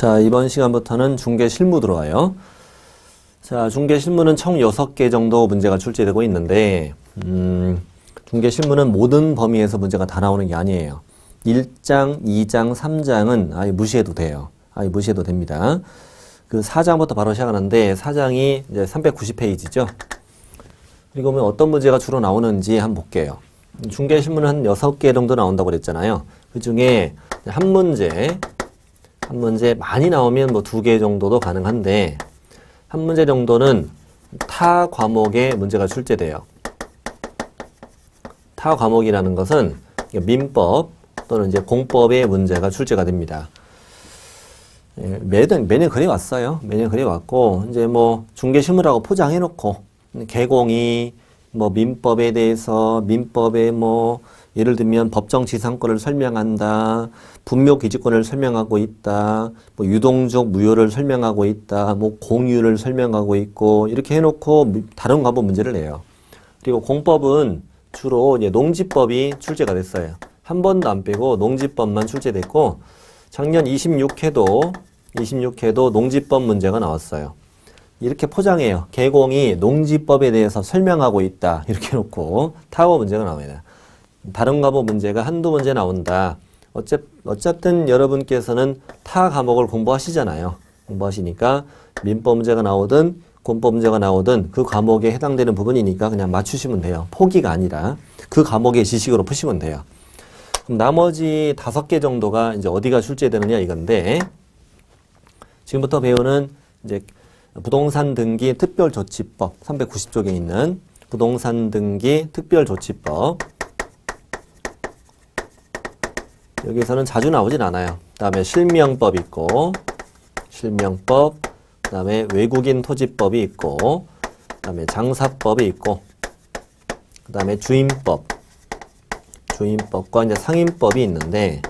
자, 이번 시간부터는 중개 실무 들어와요. 자, 중개 실무는 총 6개 정도 문제가 출제되고 있는데, 중개 실무는 모든 범위에서 문제가 다 나오는 게 아니에요. 1장, 2장, 3장은 아예 무시해도 돼요. 아예 무시해도 됩니다. 그 4장부터 바로 시작하는데, 4장이 이제 390페이지죠. 그리고 뭐 어떤 문제가 주로 나오는지 한번 볼게요. 중개 실무는 한 6개 정도 나온다고 그랬잖아요. 그 중에 한 문제 많이 나오면 뭐 2개 정도도 가능한데, 한 문제 정도는 타 과목의 문제가 출제돼요. 타 과목이라는 것은 민법 또는 이제 공법의 문제가 출제가 됩니다. 예, 매년 그래 왔어요. 매년 그래 왔고, 이제 뭐 중개실무라고 포장해놓고, 개공이 뭐 민법에 대해서 민법에 뭐 예를 들면 법정지상권을 설명한다, 분묘기지권을 설명하고 있다, 뭐 유동적 무효를 설명하고 있다, 뭐 공유를 설명하고 있고 이렇게 해놓고 다른 과목 문제를 내요. 그리고 공법은 주로 이제 농지법이 출제가 됐어요. 한 번도 안 빼고 농지법만 출제됐고 작년 26회도 농지법 문제가 나왔어요. 이렇게 포장해요. 개공이 농지법에 대해서 설명하고 있다 이렇게 해놓고 타워 문제가 나옵니다. 다른 과목 문제가 한두 문제 나온다. 어쨌든 여러분께서는 타 과목을 공부하시잖아요. 공부하시니까 민법 문제가 나오든 공법 문제가 나오든 그 과목에 해당되는 부분이니까 그냥 맞추시면 돼요. 포기가 아니라 그 과목의 지식으로 푸시면 돼요. 그럼 나머지 5개 정도가 이제 어디가 출제되느냐 이건데, 지금부터 배우는 이제 부동산 등기 특별조치법 390쪽에 있는 부동산 등기 특별조치법, 여기서는 자주 나오진 않아요. 그 다음에 실명법 있고, 실명법, 그 다음에 외국인 토지법이 있고, 그 다음에 장사법이 있고, 그 다음에 주임법과 이제 상임법이 있는데,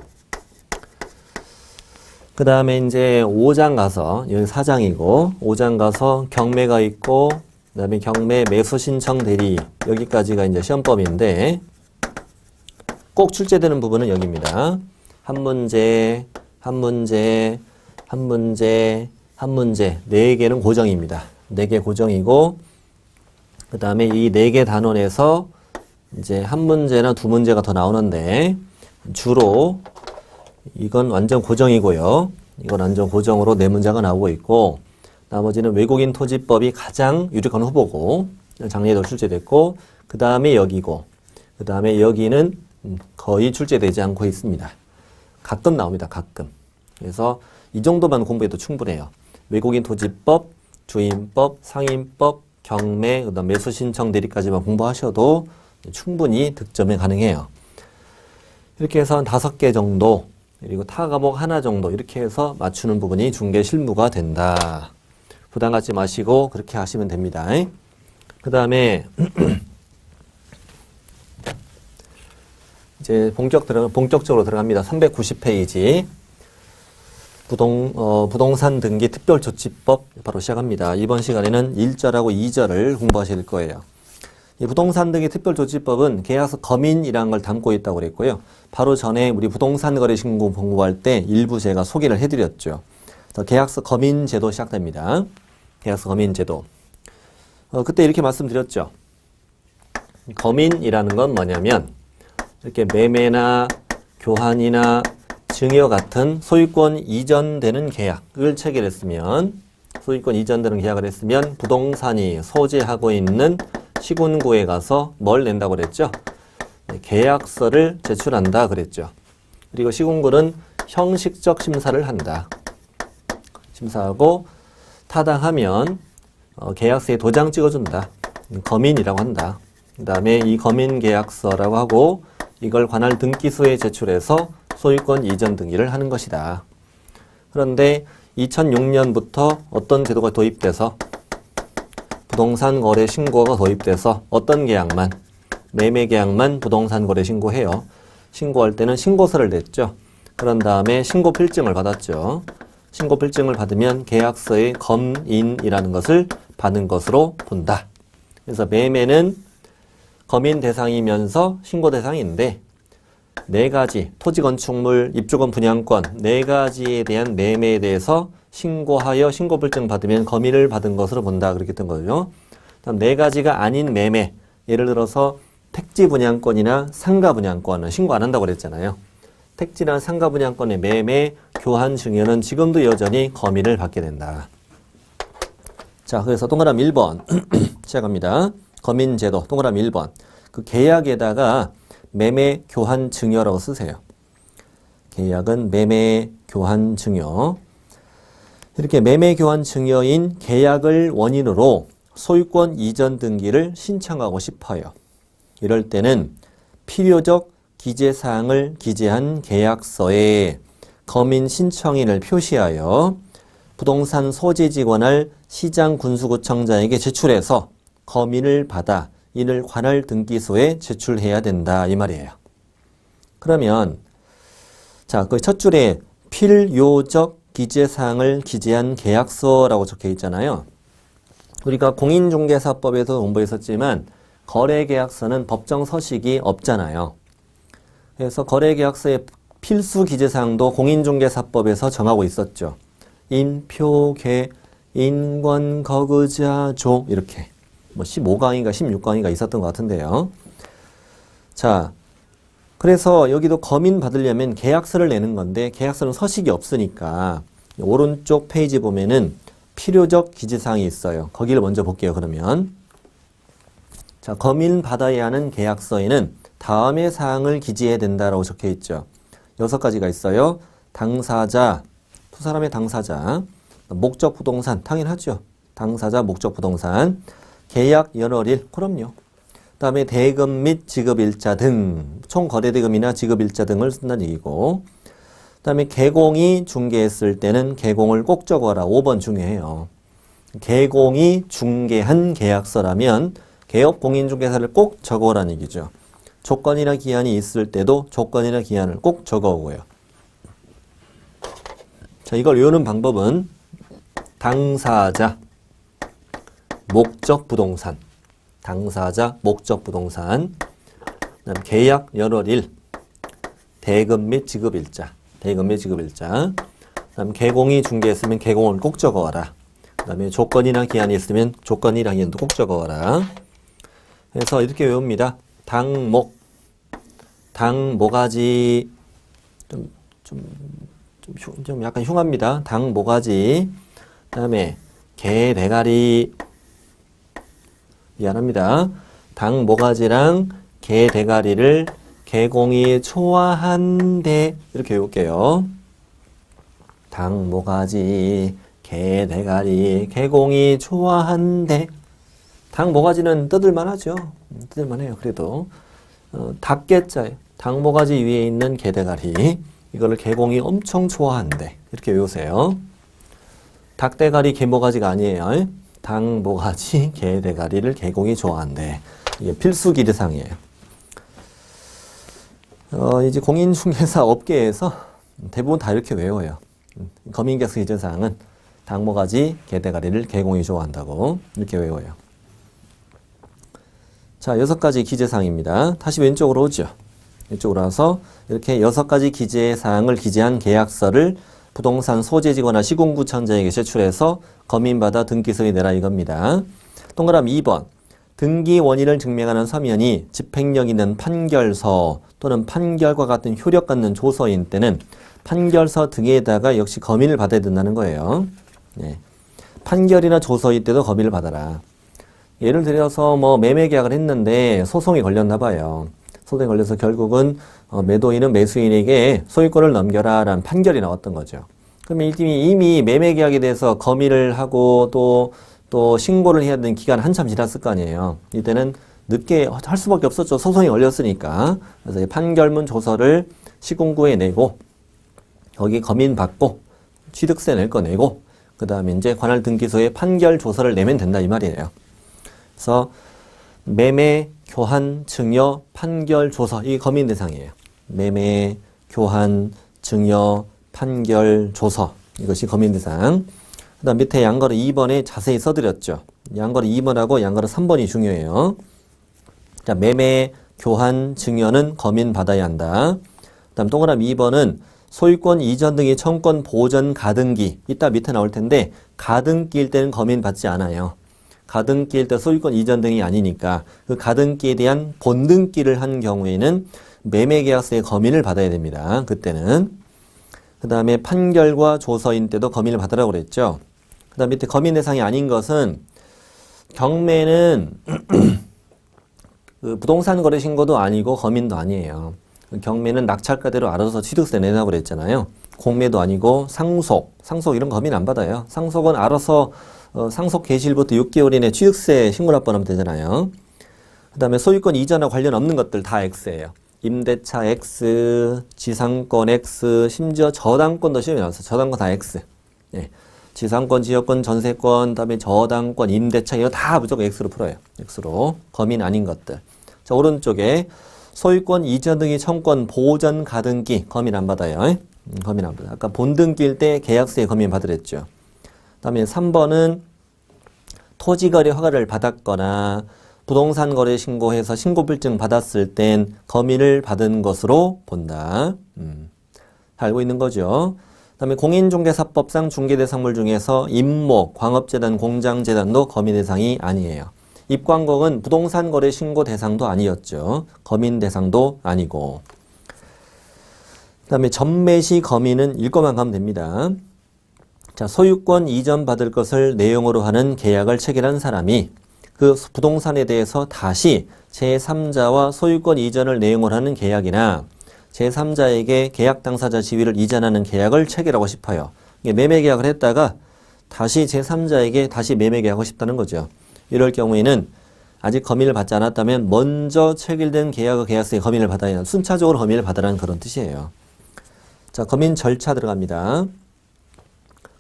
그 다음에 이제 5장 가서, 여기 4장이고, 5장 가서 경매가 있고, 그 다음에 경매 매수 신청 대리, 여기까지가 이제 시험법인데, 꼭 출제되는 부분은 여기입니다. 한 문제, 4개는 고정입니다. 4개 고정이고, 그 다음에 이 4개 단원에서 이제 한 문제나 2문제가 더 나오는데, 주로 이건 완전 고정이고요. 이건 완전 고정으로 4문제가 나오고 있고, 나머지는 외국인 토지법이 가장 유력한 후보고, 작년에도 출제됐고, 그 다음에 여기고, 그 다음에 여기는 거의 출제되지 않고 있습니다. 가끔 나옵니다. 가끔. 그래서 이 정도만 공부해도 충분해요. 외국인 토지법, 주임법, 상임법, 경매, 그다음 매수 신청 대리까지만 공부하셔도 충분히 득점이 가능해요. 이렇게 해서 한 5개 정도, 그리고 타 과목 하나 정도 이렇게 해서 맞추는 부분이 중개 실무가 된다. 부담 갖지 마시고 그렇게 하시면 됩니다. 그 다음에 이제 본격적으로 들어갑니다. 390페이지. 부동산 등기 특별조치법 바로 시작합니다. 이번 시간에는 1절하고 2절을 공부하실 거예요. 이 부동산 등기 특별조치법은 계약서 검인이라는 걸 담고 있다고 그랬고요. 바로 전에 우리 부동산 거래 신고 공부할 때 일부 제가 소개를 해드렸죠. 계약서 검인 제도 시작됩니다. 계약서 검인 제도. 그때 이렇게 말씀드렸죠. 검인이라는 건 뭐냐면 이렇게 매매나 교환이나 증여 같은 소유권 이전되는 계약을 체결했으면, 소유권 이전되는 계약을 했으면 부동산이 소재하고 있는 시군구에 가서 뭘 낸다고 그랬죠? 계약서를 제출한다 그랬죠. 그리고 시군구는 형식적 심사를 한다. 심사하고 타당하면 계약서에 도장 찍어준다. 검인이라고 한다. 그 다음에 이 검인 계약서라고 하고 이걸 관할 등기소에 제출해서 소유권 이전 등기를 하는 것이다. 그런데 2006년부터 어떤 제도가 도입돼서 부동산 거래 신고가 도입돼서 어떤 계약만, 매매 계약만 부동산 거래 신고해요. 신고할 때는 신고서를 냈죠. 그런 다음에 신고 필증을 받았죠. 신고 필증을 받으면 계약서의 검인이라는 것을 받은 것으로 본다. 그래서 매매는 검인 대상이면서 신고 대상인데, 네 가지 토지 건축물 입주권 분양권 네 가지에 대한 매매에 대해서 신고하여 신고불증 받으면 검의를 받은 것으로 본다 그렇게 했던 거죠. 다음 네 가지가 아닌 매매 예를 들어서 택지 분양권이나 상가 분양권은 신고 안 한다고 그랬잖아요. 택지나 상가 분양권의 매매 교환 증여는 지금도 여전히 검의를 받게 된다. 자, 그래서 동그라미 1번 시작합니다. 검인제도 동그라미 1번 그 계약에다가 매매 교환 증여라고 쓰세요. 계약은 매매 교환 증여. 이렇게 매매 교환 증여인 계약을 원인으로 소유권 이전 등기를 신청하고 싶어요. 이럴 때는 필요적 기재사항을 기재한 계약서에 검인 신청인을 표시하여 부동산 소재지 관할 시장군수구청장에게 제출해서 검인을 받아 이를 관할 등기소에 제출해야 된다 이 말이에요. 그러면 자, 그 첫 줄에 필요적 기재사항을 기재한 계약서라고 적혀 있잖아요. 우리가 공인중개사법에서 공부했었지만 거래계약서는 법정 서식이 없잖아요. 그래서 거래계약서의 필수 기재사항도 공인중개사법에서 정하고 있었죠. 인표계, 인권거주자,조 이렇게 뭐 15강인가 16강인가 있었던 것 같은데요. 자, 그래서 여기도 검인 받으려면 계약서를 내는 건데 계약서는 서식이 없으니까 오른쪽 페이지 보면은 필요적 기재사항이 있어요. 거기를 먼저 볼게요. 그러면 자, 검인 받아야 하는 계약서에는 다음의 사항을 기재해야 된다라고 적혀 있죠. 6가지가 있어요. 당사자, 두 사람의 당사자, 목적 부동산, 당연하죠. 당사자, 목적 부동산, 계약 연월일, 그럼요. 그 다음에 대금 및 지급일자 등, 총 거래대금이나 지급일자 등을 쓴다는 얘기고, 그 다음에 개공이 중개했을 때는 개공을 꼭 적어라. 5번 중요해요. 개공이 중개한 계약서라면 개업공인중개사를 꼭 적어라는 얘기죠. 조건이나 기한이 있을 때도 조건이나 기한을 꼭 적어오고요. 자, 이걸 외우는 방법은 당사자, 목적 부동산, 당사자, 목적 부동산, 그다음 계약 연월일, 대금 및 지급일자, 대금 및 지급일자, 그다음 개공이 중개했으면 개공을 꼭 적어와라. 그다음에 조건이나 기한이 있으면 조건이나 기한도 꼭 적어와라. 그래서 이렇게 외웁니다. 당목, 당모가지 좀 약간 흉합니다. 당모가지, 그다음에 개대가리, 미안합니다. 당모가지랑 개대가리를 개공이 초과한데 이렇게 외울게요. 당모가지, 개대가리, 개공이 초과한데 당모가지는 뜯을만 하죠. 뜯을만 해요. 그래도 닭개자에 당모가지 위에 있는 개대가리 이거를 개공이 엄청 좋아한대. 이렇게 외우세요. 닭대가리 개모가지가 아니에요. 당모가지 개대가리를 개공이 좋아한대. 이게 필수 기재사항이에요. 이제 공인중개사 업계에서 대부분 다 이렇게 외워요. 검인계약서 기재사항은 당모가지 개대가리를 개공이 좋아한다고 이렇게 외워요. 자, 6가지 기재사항입니다. 다시 왼쪽으로 오죠. 왼쪽으로 와서 이렇게 6가지 기재사항을 기재한 계약서를 부동산 소재지거나 시군구청장에게 제출해서 검인받아 등기소에 내라 이겁니다. 동그라미 2번. 등기 원인을 증명하는 서면이 집행력 있는 판결서 또는 판결과 같은 효력 갖는 조서인 때는 판결서 등에다가 역시 검인을 받아야 된다는 거예요. 네. 판결이나 조서일 때도 검인을 받아라. 예를 들어서 뭐 매매 계약을 했는데 소송이 걸렸나 봐요. 소송이 걸려서 결국은 매도인은 매수인에게 소유권을 넘겨라 라는 판결이 나왔던 거죠. 그러면 이미 매매 계약에 대해서 검의를 하고 또 신고를 해야 되는 기간 한참 지났을 거 아니에요. 이때는 늦게 할 수밖에 없었죠. 소송이 걸렸으니까. 그래서 이 판결문 조서를 시군구에 내고 거기 검인 받고 취득세 낼 거 내고 그 다음에 이제 관할 등기소에 판결 조서를 내면 된다 이 말이에요. 그래서 매매, 교환, 증여, 판결, 조서 이게 검인 대상이에요. 매매, 교환, 증여, 판결, 조서 이것이 검인 대상. 그 다음 밑에 양거래 2번에 자세히 써드렸죠. 양거래 2번하고 양거래 3번이 중요해요. 자, 매매, 교환, 증여는 검인 받아야 한다. 그다음 동그라미 2번은 소유권 이전 등의 청권 보전 가등기. 이따 밑에 나올 텐데 가등기일 때는 검인 받지 않아요. 가등기일 때 소유권 이전 등이 아니니까 그 가등기에 대한 본등기를 한 경우에는 매매계약서의 검인을 받아야 됩니다. 그때는. 그 다음에 판결과 조서인 때도 검인을 받으라고 그랬죠. 그 다음 밑에 검인 대상이 아닌 것은 경매는 그 부동산 거래 신고도 아니고 검인도 아니에요. 경매는 낙찰가대로 알아서 취득세 내라고 그랬잖아요. 공매도 아니고 상속 이런 검인 안 받아요. 상속은 알아서 상속 개시일부터 6개월 이내 취득세 신고를 한번 하면 되잖아요. 그 다음에 소유권 이전과 관련 없는 것들 다 X예요. 임대차 X, 지상권 X, 심지어 저당권도 시험에 나왔어요. 저당권 다 X. 예. 지상권, 지역권, 전세권, 그다음에 저당권, 임대차 이거 다 무조건 X로 풀어요. X로. 검인 아닌 것들. 자, 오른쪽에 소유권 이전 등의 청권 보전 가등기 검인 안 받아요. 검인 안 받아요. 아까 본등기일 때 계약서에 검인 받으랬죠. 그다음에 3번은 토지거래 허가를 받았거나 부동산 거래 신고해서 신고불증 받았을 땐 검인을 받은 것으로 본다. 알고 있는 거죠. 그다음에 공인중개사법상 중개대상물 중에서 임모, 광업재단, 공장재단도 검인 대상이 아니에요. 입광공은 부동산 거래 신고 대상도 아니었죠. 검인 대상도 아니고. 그다음에 전매시 검인은 읽고만 가면 됩니다. 자, 소유권 이전 받을 것을 내용으로 하는 계약을 체결한 사람이 그 부동산에 대해서 다시 제3자와 소유권 이전을 내용으로 하는 계약이나 제3자에게 계약 당사자 지위를 이전하는 계약을 체결하고 싶어요. 매매 계약을 했다가 다시 제3자에게 다시 매매 계약하고 싶다는 거죠. 이럴 경우에는 아직 검인을 받지 않았다면 먼저 체결된 계약의 계약서에 검인을 받아야 하는, 순차적으로 검인을 받으라는 그런 뜻이에요. 자, 검인 절차 들어갑니다.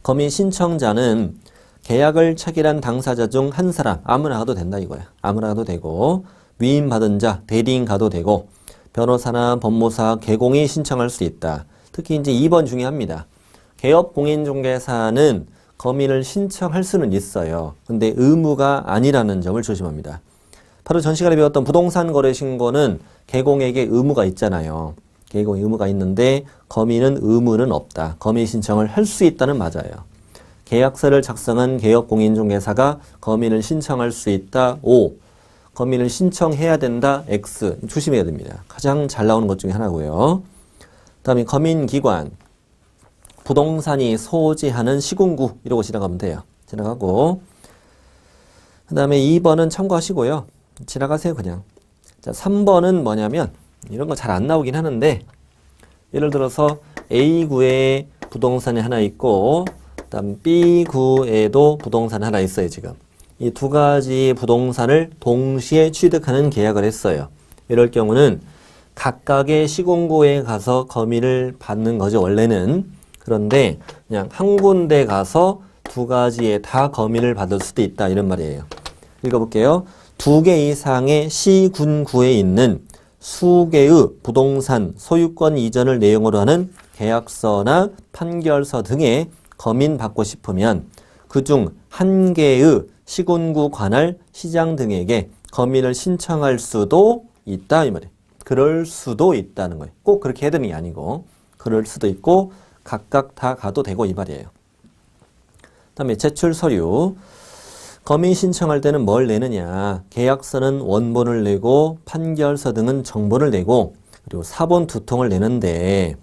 검인 신청자는 계약을 체결한 당사자 중 한 사람, 아무나 가도 된다 이거야. 아무나 가도 되고, 위임받은 자, 대리인 가도 되고, 변호사나 법무사, 개공이 신청할 수 있다. 특히 이제 2번 중요합니다. 개업공인중개사는 검인을 신청할 수는 있어요. 근데 의무가 아니라는 점을 조심합니다. 바로 전 시간에 배웠던 부동산 거래 신고는 개공에게 의무가 있잖아요. 개공에 의무가 있는데 검인은 의무는 없다. 검인 신청을 할 수 있다는 맞아요. 계약서를 작성한 개업공인중개사가 검인을 신청할 수 있다. O. 검인을 신청해야 된다. X. 조심해야 됩니다. 가장 잘 나오는 것 중에 하나고요. 다음에 검인기관. 부동산이 소지하는 시군구 이러고 지나가면 돼요. 지나가고 그 다음에 2번은 참고하시고요. 지나가세요 그냥. 자, 3번은 뭐냐면 이런 거 잘 안 나오긴 하는데 예를 들어서 A구에 부동산이 하나 있고 그다음 B구에도 부동산 하나 있어요. 지금 이 두 가지 부동산을 동시에 취득하는 계약을 했어요. 이럴 경우는 각각의 시군구에 가서 검인을 받는 거죠. 원래는. 그런데 그냥 한 군데 가서 두 가지에 다 검인을 받을 수도 있다 이런 말이에요. 읽어볼게요. 2개 이상의 시군구에 있는 수개의 부동산 소유권 이전을 내용으로 하는 계약서나 판결서 등에 검인 받고 싶으면 그중 한 개의 시군구 관할 시장 등에게 검인을 신청할 수도 있다 이 말이에요. 그럴 수도 있다는 거예요. 꼭 그렇게 해야 되는 게 아니고 그럴 수도 있고 각각 다 가도 되고 이 말이에요. 다음에 제출 서류. 검인 신청할 때는 뭘 내느냐. 계약서는 원본을 내고 판결서 등은 정본을 내고 그리고 사본 2통을 내는데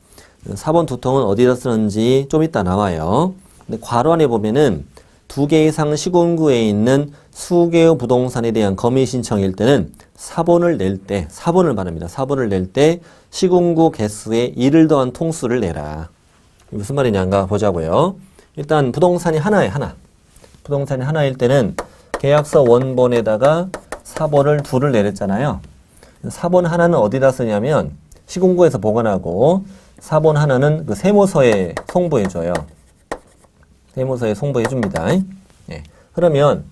사본 2통은 어디다 쓰는지 좀 이따 나와요. 근데 괄호 안에 보면은 2개 이상 시군구에 있는 수개의 부동산에 대한 검인 신청일 때는 사본을 낼 때, 사본을 말합니다. 사본을 낼 때 시군구 개수에 1을 더한 통수를 내라. 무슨 말이냐가 보자고요. 일단 부동산이 하나에 하나. 부동산이 하나일 때는 계약서 원본에다가 사본을 2를 내렸잖아요. 사본 하나는 어디다 쓰냐면 시군구에서 보관하고 사본 하나는 그 세무서에 송부해줘요. 세무서에 송부해줍니다. 예. 그러면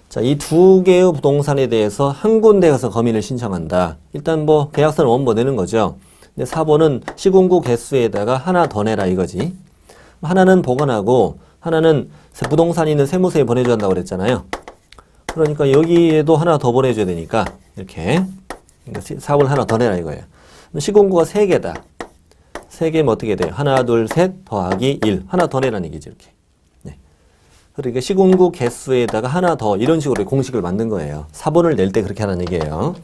자, 이 2개의 부동산에 대해서 한 군데 가서 검인을 신청한다. 일단 뭐 계약서는 원본 내는 거죠. 근데 사본은 시군구 개수에다가 하나 더 내라 이거지. 하나는 보관하고 하나는 부동산이 있는 세무서에 보내줘야 한다고 그랬잖아요. 그러니까 여기에도 하나 더 보내줘야 되니까 이렇게 그러니까 사본을 하나 더 내라 이거예요. 시공구가 3개다. 3개면 어떻게 돼요? 하나, 둘, 셋 더하기 1. 하나 더 내라는 얘기죠, 이렇게. 네. 그러니까 시공구 개수에다가 하나 더 이런 식으로 공식을 만든 거예요. 사본을 낼 때 그렇게 하라는 얘기예요.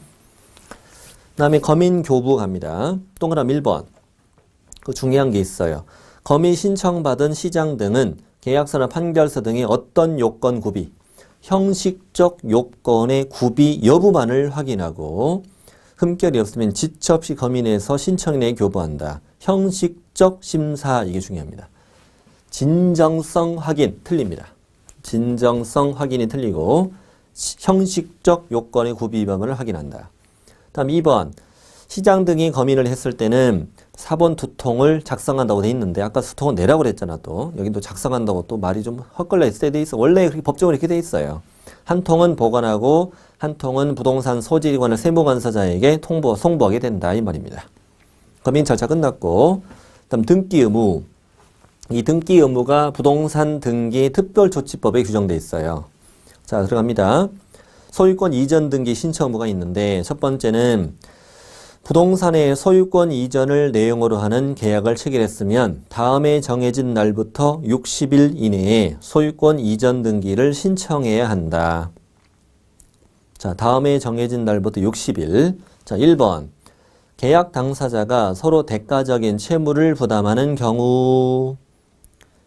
그 다음에 거민교부 갑니다. 동그라미 1번. 그 중요한 게 있어요. 거미 신청받은 시장 등은 계약서나 판결서 등의 어떤 요건 구비, 형식적 요건의 구비 여부만을 확인하고 흠결이 없으면 지체 없이 거미 내에서 신청인에게 교부한다. 형식적 심사, 이게 중요합니다. 진정성 확인 틀립니다. 진정성 확인이 틀리고 형식적 요건의 구비 위반을 확인한다. 다음 2번. 시장 등이 검인을 했을 때는 사본 2통을 작성한다고 돼 있는데 아까 수통은 내라고 그랬잖아. 또 여기도 작성한다고 또 말이 좀 헛걸려 있을 때 돼 있어. 원래 그렇게 법적으로 이렇게 돼 있어요. 한 통은 보관하고 한 통은 부동산 소지관을 세무관서자에게 송부하게 된다, 이 말입니다. 검인 절차 끝났고, 그다음 등기 의무. 이 등기 의무가 부동산 등기 특별조치법에 규정돼 있어요. 자, 들어갑니다. 소유권 이전 등기 신청 의무가 있는데 첫 번째는 부동산의 소유권 이전을 내용으로 하는 계약을 체결했으면 다음에 정해진 날부터 60일 이내에 소유권 이전 등기를 신청해야 한다. 자, 다음에 정해진 날부터 60일. 자, 1번. 계약 당사자가 서로 대가적인 채무를 부담하는 경우.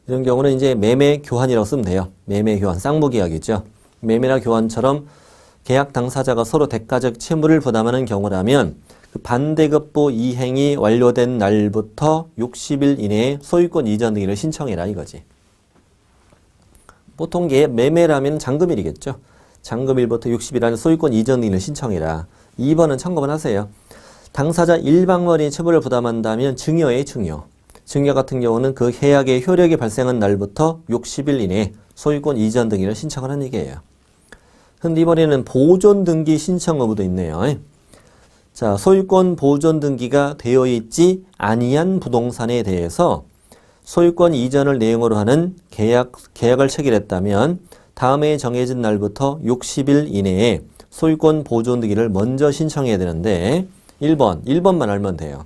이런 경우는 이제 매매 교환이라고 쓰면 돼요. 매매 교환, 쌍무계약이죠. 매매나 교환처럼 계약 당사자가 서로 대가적 채무를 부담하는 경우라면 그 반대급부 이행이 완료된 날부터 60일 이내에 소유권 이전 등기를 신청해라, 이거지. 보통 매매라면 잔금일이겠죠. 잔금일부터 60일 안에 소유권 이전 등기를 신청해라. 2번은 참고만 하세요. 당사자 일방원이 채무를 부담한다면 증여에 증여. 증여 같은 경우는 그 계약의 효력이 발생한 날부터 60일 이내에 소유권 이전 등기를 신청하는 얘기예요. 근데 이번에는 보존 등기 신청 의무도 있네요. 자, 소유권 보존 등기가 되어 있지 아니한 부동산에 대해서 소유권 이전을 내용으로 하는 계약을 체결했다면 다음에 정해진 날부터 60일 이내에 소유권 보존 등기를 먼저 신청해야 되는데 1번만 알면 돼요.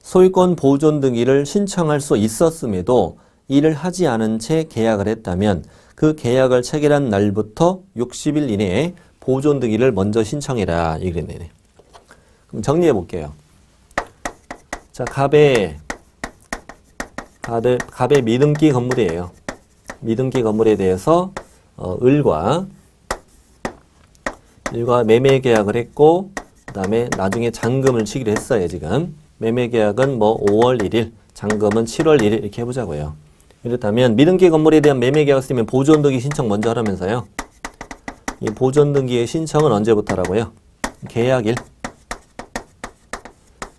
소유권 보존 등기를 신청할 수 있었음에도 이를 하지 않은 채 계약을 했다면 그 계약을 체결한 날부터 60일 이내에 보존 등기를 먼저 신청해라, 이랬네. 그럼 정리해 볼게요. 자, 갑의 미등기 건물이에요. 미등기 건물에 대해서 을과 매매 계약을 했고, 그 다음에 나중에 잔금을 치기로 했어요, 지금. 매매 계약은 뭐 5월 1일, 잔금은 7월 1일 이렇게 해보자고요. 이렇다면 미등기 건물에 대한 매매 계약을 쓰면 보존 등기 신청 먼저 하라면서요. 이 보존 등기의 신청은 언제부터라고요?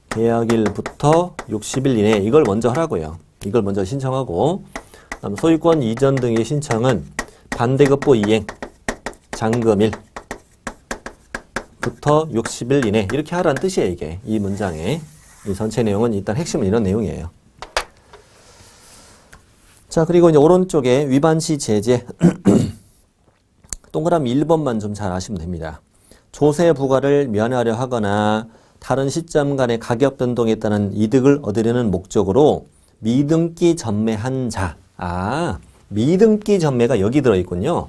계약일부터 60일 이내에 이걸 먼저 하라고요. 이걸 먼저 신청하고, 그다음 소유권 이전 등의 신청은 반대급부 이행, 잔금일부터 60일 이내 이렇게 하라는 뜻이에요. 이게 이 문장에 이 전체 내용은 일단 핵심은 이런 내용이에요. 자, 그리고 이제 오른쪽에 위반시 제재 동그라미 1번만 좀 잘 아시면 됩니다. 조세 부과를 면하려 하거나 다른 시점 간의 가격 변동에 따른 이득을 얻으려는 목적으로 미등기 전매한 자. 미등기 전매가 여기 들어있군요.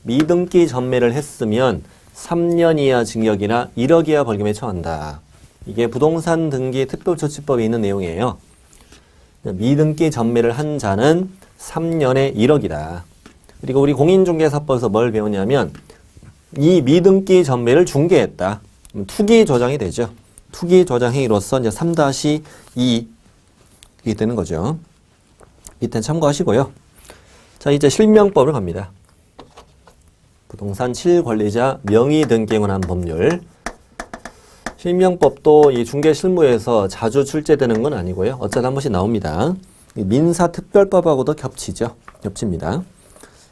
미등기 전매를 했으면 3년 이하 징역이나 1억 이하 벌금에 처한다. 이게 부동산 등기 특별조치법에 있는 내용이에요. 미등기 전매를 한 자는 3년에 1억이다. 그리고 우리 공인중개사법에서 뭘 배우냐면 이 미등기 전매를 중개했다. 투기 조장이 되죠. 투기 조장 행위로서 이제 3-2 이게 되는 거죠. 밑에 참고하시고요. 자, 이제 실명법을 갑니다. 부동산 실권리자 명의 등기에 관한 법률. 실명법도 이 중개실무에서 자주 출제되는 건 아니고요. 어쩌다 한 번씩 나옵니다. 민사특별법하고도 겹칩니다.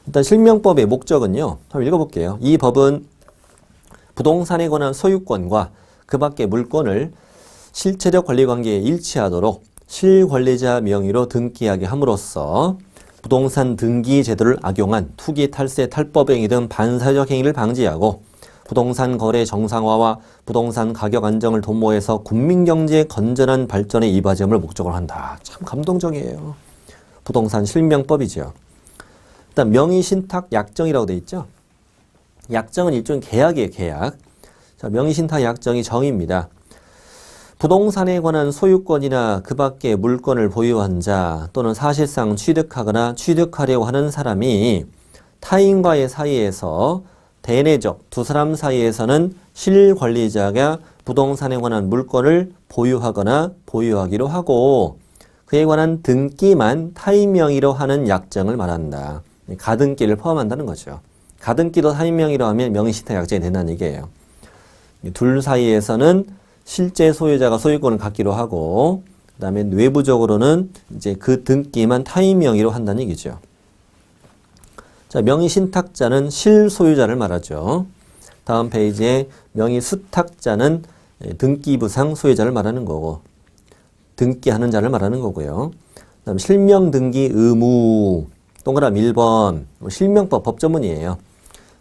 일단 실명법의 목적은요. 한번 읽어볼게요. 이 법은 부동산에 관한 소유권과 그 밖의 물권을 실체적 권리관계에 일치하도록 실권리자 명의로 등기하게 함으로써 부동산 등기 제도를 악용한 투기, 탈세, 탈법 행위 등 반사회적 행위를 방지하고 부동산 거래 정상화와 부동산 가격 안정을 도모해서 국민경제의 건전한 발전에 이바지함을 목적으로 한다. 참 감동적이에요. 부동산 실명법이죠. 일단 명의신탁 약정이라고 되어 있죠. 약정은 일종의 계약이에요. 계약. 자, 명의신탁 약정이 정의입니다. 부동산에 관한 소유권이나 그 밖의 물건을 보유한 자 또는 사실상 취득하거나 취득하려고 하는 사람이 타인과의 사이에서 대내적 두 사람 사이에서는 실권리자가 부동산에 관한 물건을 보유하거나 보유하기로 하고 그에 관한 등기만 타인 명의로 하는 약정을 말한다. 가등기를 포함한다는 거죠. 가등기도 타인 명의로 하면 명의신탁 약정이 된다는 얘기예요. 둘 사이에서는 실제 소유자가 소유권을 갖기로 하고 그 다음에 외부적으로는 이제 그 등기만 타인 명의로 한다는 얘기죠. 자, 명의신탁자는 실소유자를 말하죠. 다음 페이지에 명의수탁자는 등기부상 소유자를 말하는 거고 등기하는 자를 말하는 거고요. 그다음 실명등기 의무 동그라미 1번 실명법 법조문이에요.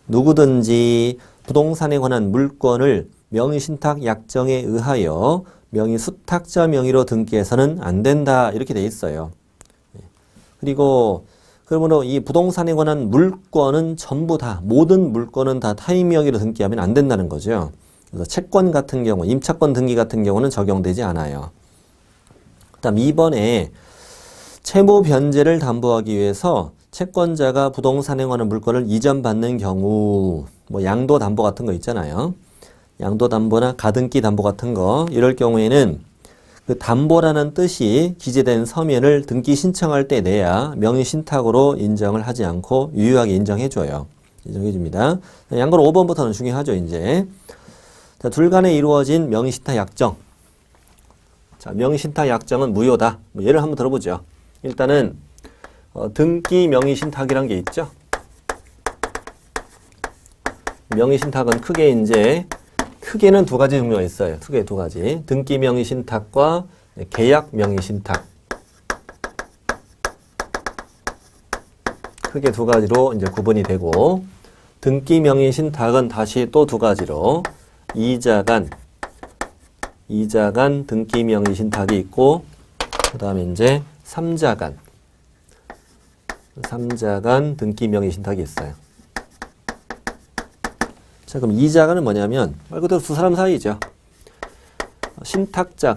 누구든지 부동산에 관한 물건을 명의신탁 약정에 의하여 명의수탁자 명의로 등기해서는 안 된다 이렇게 돼 있어요. 그리고 그러므로 이 부동산에 관한 물건은 전부 다 모든 물건은 다 타인 명의로 등기하면 안 된다는 거죠. 그래서 채권 같은 경우 임차권 등기 같은 경우는 적용되지 않아요. 그다음 2번에 채무 변제를 담보하기 위해서 채권자가 부동산에 관한 물건을 이전받는 경우 뭐 양도담보 같은 거 있잖아요. 양도담보나 가등기 담보 같은 거 이럴 경우에는 그 담보라는 뜻이 기재된 서면을 등기 신청할 때 내야 명의신탁으로 인정을 하지 않고 유효하게 인정해줘요. 인정해줍니다. 양거로 5번부터는 중요하죠, 이제. 자, 둘 간에 이루어진 명의신탁 약정. 자, 명의신탁 약정은 무효다. 뭐 예를 한번 들어보죠. 일단은 등기 명의신탁이란 게 있죠. 명의신탁은 크게는 두 가지 종류가 있어요. 크게 두 가지. 등기 명의신탁과 계약 명의신탁. 크게 두 가지로 이제 구분이 되고, 등기 명의신탁은 다시 또 두 가지로 이자간 등기 명의신탁이 있고, 그 다음에 이제 삼자간 등기 명의신탁이 있어요. 자, 그럼 이자간은 뭐냐면 말 그대로 두 사람 사이죠. 신탁자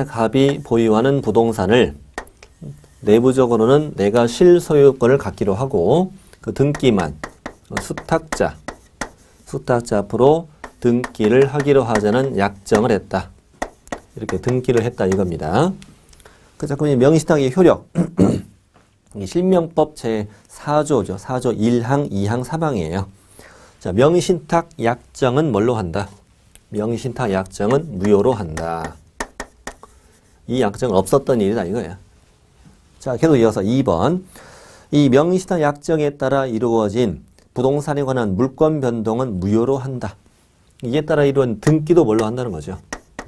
갑이 보유하는 부동산을 내부적으로는 내가 실소유권을 갖기로 하고 그 등기만 수탁자 앞으로 등기를 하기로 하자는 약정을 했다. 이렇게 등기를 했다 이겁니다. 그 자꾸 명의신탁의 효력 실명법 제4조죠. 4조 1항, 2항, 4항이에요. 자, 명의신탁 약정은 뭘로 한다? 명의신탁 약정은 무효로 한다. 이 약정은 없었던 일이다 이거야. 자, 계속 이어서 2번. 이 명의신탁 약정에 따라 이루어진 부동산에 관한 물권 변동은 무효로 한다. 이에 따라 이루어진 등기도 뭘로 한다는 거죠?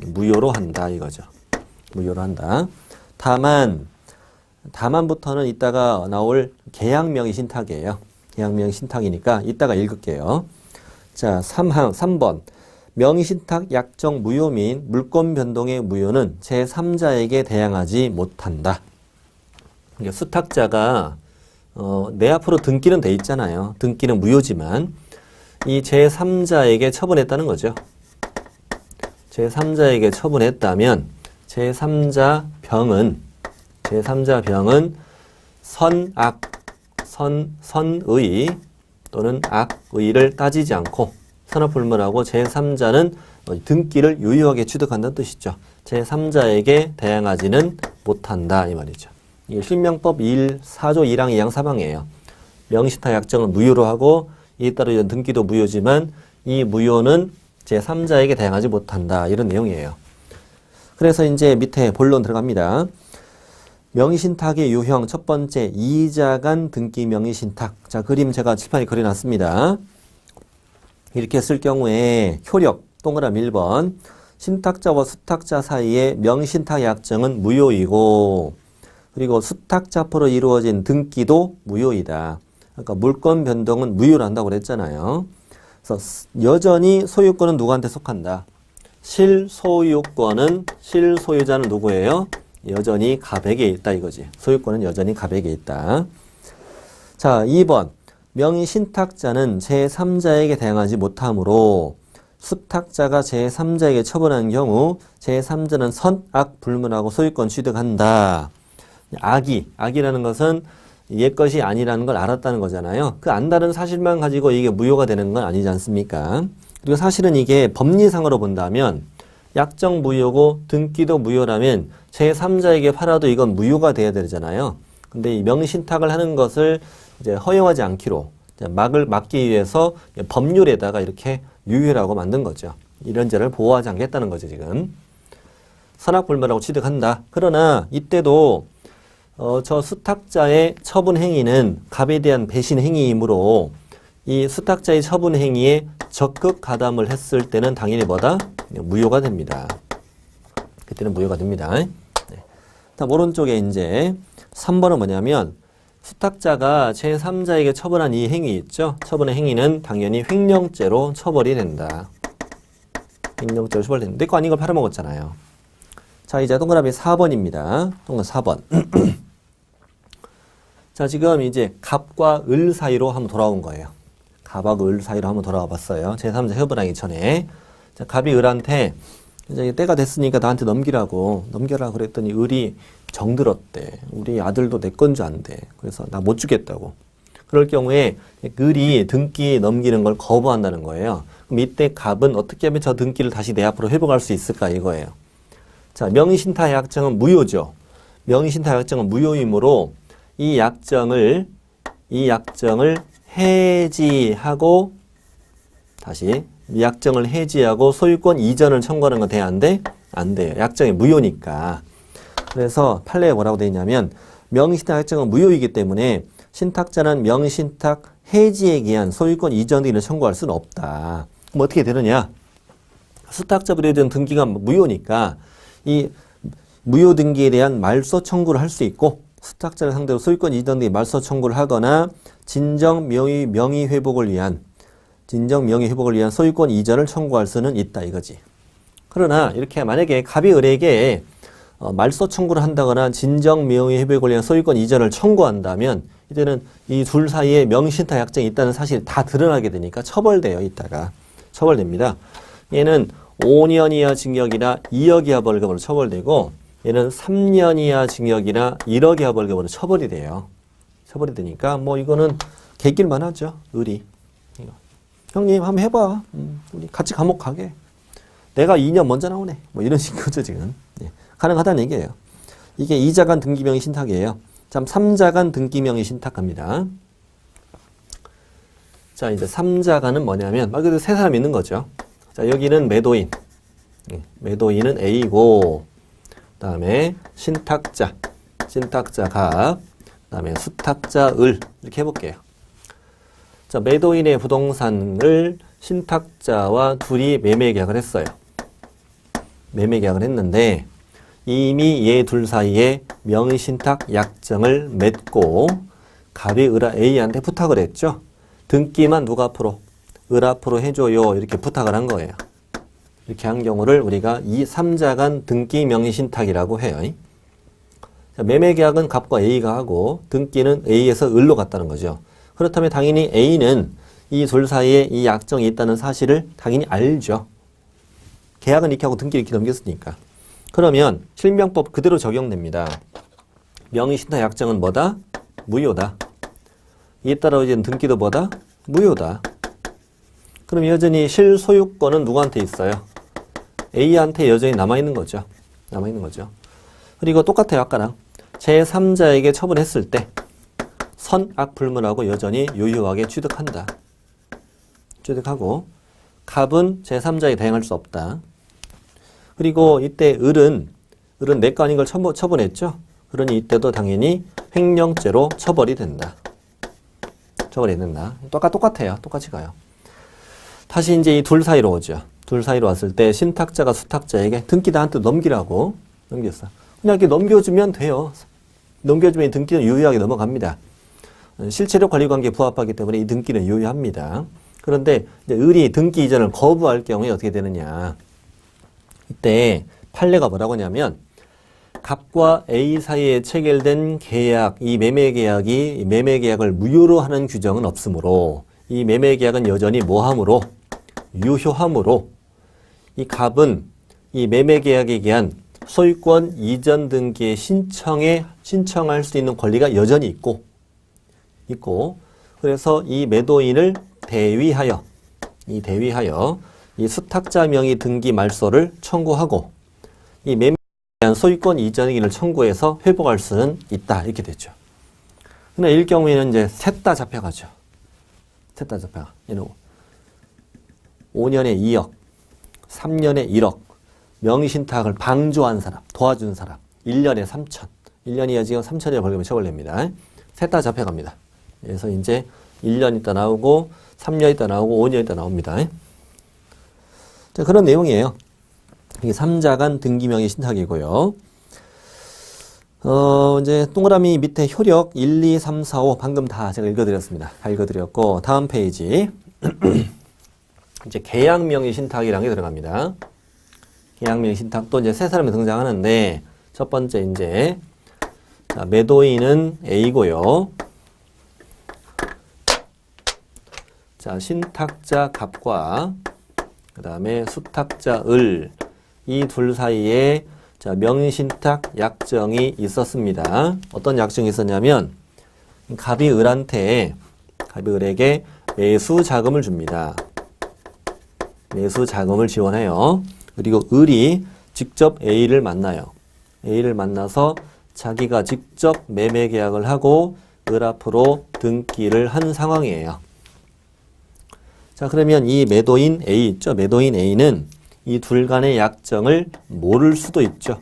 무효로 한다 이거죠. 무효로 한다. 다만부터는 이따가 나올 계약 명의신탁이에요. 계약 명의신탁이니까 이따가 읽을게요. 자, 3번. 명의신탁 약정 무효 및 물권 변동의 무효는 제3자에게 대항하지 못한다. 그러니까 수탁자가 내 앞으로 등기는 돼 있잖아요. 등기는 무효지만 이 제3자에게 처분했다는 거죠. 제3자에게 처분했다면 제3자 병은 선의 또는 악의를 따지지 않고 선악불문하고 제3자는 등기를 유효하게 취득한다는 뜻이죠. 제3자에게 대항하지는 못한다 이 말이죠. 이게 실명법 4조 1항, 2항, 4항이에요. 명의신탁 약정은 무효로 하고 이에 따라 이런 등기도 무효지만 이 무효는 제3자에게 대항하지 못한다 이런 내용이에요. 그래서 이제 밑에 본론 들어갑니다. 명의신탁의 유형 첫 번째 이자간 등기 명의신탁. 자, 그림 제가 칠판에 그려놨습니다. 이렇게 쓸 경우에 효력 동그라미 1번 신탁자와 수탁자 사이의 명의신탁 약정은 무효이고 그리고 수탁자 앞으로 이루어진 등기도 무효이다. 그러니까 물권 변동은 무효로 한다고 그랬잖아요. 그래서 여전히 소유권은 누구한테 속한다? 실소유권은 실소유자는 누구예요? 여전히 갑에게 있다 이거지. 소유권은 여전히 갑에게 있다. 자, 2번. 명의신탁자는 제3자에게 대항하지 못하므로 수탁자가 제3자에게 처분한 경우 제3자는 선악 불문하고 소유권 취득한다. 악이라는 것은 옛 것이 아니라는 걸 알았다는 거잖아요. 그 안다는 사실만 가지고 이게 무효가 되는 건 아니지 않습니까? 그리고 사실은 이게 법리상으로 본다면 약정 무효고 등기도 무효라면 제3자에게 팔아도 이건 무효가 돼야 되잖아요. 근데 이 명의신탁을 하는 것을 이제 허용하지 않기로 막기 위해서 법률에다가 이렇게 유효라고 만든 거죠. 이런 죄를 보호하지 않겠다는 거죠, 지금. 선악불문하고 취득한다. 그러나 이때도 저 수탁자의 처분 행위는 갑에 대한 배신 행위이므로 이 수탁자의 처분 행위에 적극 가담을 했을 때는 당연히 뭐다? 무효가 됩니다. 그때는 무효가 됩니다. 네. 다음 오른쪽에 이제 3번은 뭐냐면 수탁자가 제3자에게 처분한 이 행위 있죠? 처분의 행위는 당연히 횡령죄로 처벌이 된다. 횡령죄로 처벌된다. 내 거 아닌 걸 팔아먹었잖아요. 자, 이제 동그라미 4번입니다. 동그라미 4번. 자, 지금 이제 갑과 을 사이로 한번 돌아온 거예요. 갑하고 을 사이로 한번 돌아와 봤어요. 제3자 협의하기 전에. 자, 갑이 을한테 이제 때가 됐으니까 나한테 넘겨라 그랬더니 을이 정들었대. 우리 아들도 내 건 줄 안대. 그래서 나 못 주겠다고. 그럴 경우에 을이 등기 넘기는 걸 거부한다는 거예요. 그럼 이때 갑은 어떻게 하면 저 등기를 다시 내 앞으로 회복할 수 있을까 이거예요. 자, 명의신탁 약정은 무효죠. 명의신탁 약정은 무효이므로 이 약정을 해지하고 다시 이 약정을 해지하고 소유권 이전을 청구하는 건 돼야 안 돼? 안 돼요. 약정이 무효니까. 그래서 판례에 뭐라고 되어 있냐면 명의신탁 약정은 무효이기 때문에 신탁자는 명의신탁 해지에 기한 소유권 이전 등기를 청구할 수는 없다. 그럼 어떻게 되느냐? 수탁자부에 대한 등기가 무효니까 이 무효 등기에 대한 말소 청구를 할 수 있고 수탁자를 상대로 소유권 이전 등기 말소 청구를 하거나 진정 명의 회복을 위한 소유권 이전을 청구할 수는 있다 이거지. 그러나 이렇게 만약에 갑이 을에게 말소 청구를 한다거나 진정 명의 회복을 위한 소유권 이전을 청구한다면 이제는 이 둘 사이에 명의신탁 약정이 있다는 사실이 다 드러나게 되니까 처벌돼요. 이따가 처벌됩니다. 얘는 5년 이하 징역이나 2억 이하 벌금으로 처벌되고 얘는 3년 이하 징역이나 1억 이하 벌금으로 처벌이 돼요. 처벌이 되니까 뭐 이거는 개길만 하죠. 을이. 형님 한번 해봐. 우리 같이 감옥 가게. 내가 2년 먼저 나오네. 뭐 이런 식이죠 지금. 네. 가능하다는 얘기예요. 이게 2자간 등기명의 신탁이에요. 자, 3자간 등기명의 신탁합니다. 자, 이제 3자간은 뭐냐면 말 그대로 세 사람 있는 거죠. 자, 여기는 매도인. 매도인은 A고 그 다음에 신탁자 갑, 그 다음에 수탁자 을 이렇게 해볼게요. 자, 매도인의 부동산을 신탁자와 둘이 매매 계약을 했어요. 매매 계약을 했는데 이미 얘 둘 사이에 명의신탁 약정을 맺고 갑이 을 A한테 부탁을 했죠. 등기만 누가 앞으로? 을 앞으로 해줘요. 이렇게 부탁을 한 거예요. 이렇게 한 경우를 우리가 이 3자간 등기 명의신탁이라고 해요. 자, 매매 계약은 갑과 A가 하고 등기는 A에서 을로 갔다는 거죠. 그렇다면 당연히 A는 이 둘 사이에 이 약정이 있다는 사실을 당연히 알죠. 계약은 이렇게 하고 등기를 이렇게 넘겼으니까. 그러면 실명법 그대로 적용됩니다. 명의신탁 약정은 뭐다? 무효다. 이에 따라 이제 등기도 뭐다? 무효다. 그럼 여전히 실소유권은 누구한테 있어요? A한테 여전히 남아있는 거죠. 그리고 똑같아요. 아까랑. 제3자에게 처분했을 때 선악불문하고 여전히 유효하게 취득한다. 취득하고 갑은 제3자에게 대항할 수 없다. 그리고 이때 을은 내 거 아닌 걸 처분했죠. 그러니 이때도 당연히 횡령죄로 처벌이 된다. 똑같아요. 똑같이 가요. 다시 이제 이 둘 사이로 오죠. 둘 사이로 왔을 때 신탁자가 수탁자에게 등기 나한테 넘기라고 넘겼어. 그냥 이렇게 넘겨주면 돼요. 넘겨주면 등기는 유효하게 넘어갑니다. 실체력 관리 관계에 부합하기 때문에 이 등기는 유효합니다. 그런데 이제 을이 등기 이전을 거부할 경우에 어떻게 되느냐. 이때 판례가 뭐라고 하냐면 갑과 A 사이에 체결된 계약, 이 매매 계약을 무효로 하는 규정은 없으므로 이 매매 계약은 여전히 뭐함으로 유효함으로 이 갑은 이 매매 계약에 대한 소유권 이전 등기의 신청할 수 있는 권리가 여전히 있고 그래서 이 매도인을 대위하여 이 수탁자 명의 등기 말소를 청구하고 이 매매에 대한 소유권 이전 행위를 청구해서 회복할 수는 있다 이렇게 됐죠. 근데 이 경우에는 이제 셋 다 잡혀가죠. 셋 다 잡혀가. 얘는 5년에 2억, 3년에 1억, 명의신탁을 방조한 사람, 도와준 사람, 1년에 3천, 1년이 이어지면 3천의 벌금에 처벌됩니다. 셋 다 잡혀갑니다. 그래서 이제 1년 있다 나오고, 3년 있다 나오고, 5년 있다 나옵니다. 자, 그런 내용이에요. 이게 3자간 등기명의 신탁이고요. 이제 동그라미 밑에 효력 1, 2, 3, 4, 5 방금 다 제가 읽어드렸습니다. 다 읽어드렸고, 다음 페이지. 이제 계약명의 신탁이라는 게 들어갑니다. 계약명의 신탁도 이제 세 사람이 등장하는데, 첫 번째 이제, 자, 매도인은 A고요. 자, 신탁자 갑과, 그 다음에 수탁자 을, 이 둘 사이에 자, 명의신탁 약정이 있었습니다. 어떤 약정이 있었냐면 갑이 을에게 매수 자금을 줍니다. 매수 자금을 지원해요. 그리고 을이 직접 A를 만나요. A를 만나서 자기가 직접 매매 계약을 하고 을 앞으로 등기를 한 상황이에요. 자, 그러면 이 매도인 A 있죠? 매도인 A는 이 둘 간의 약정을 모를 수도 있죠.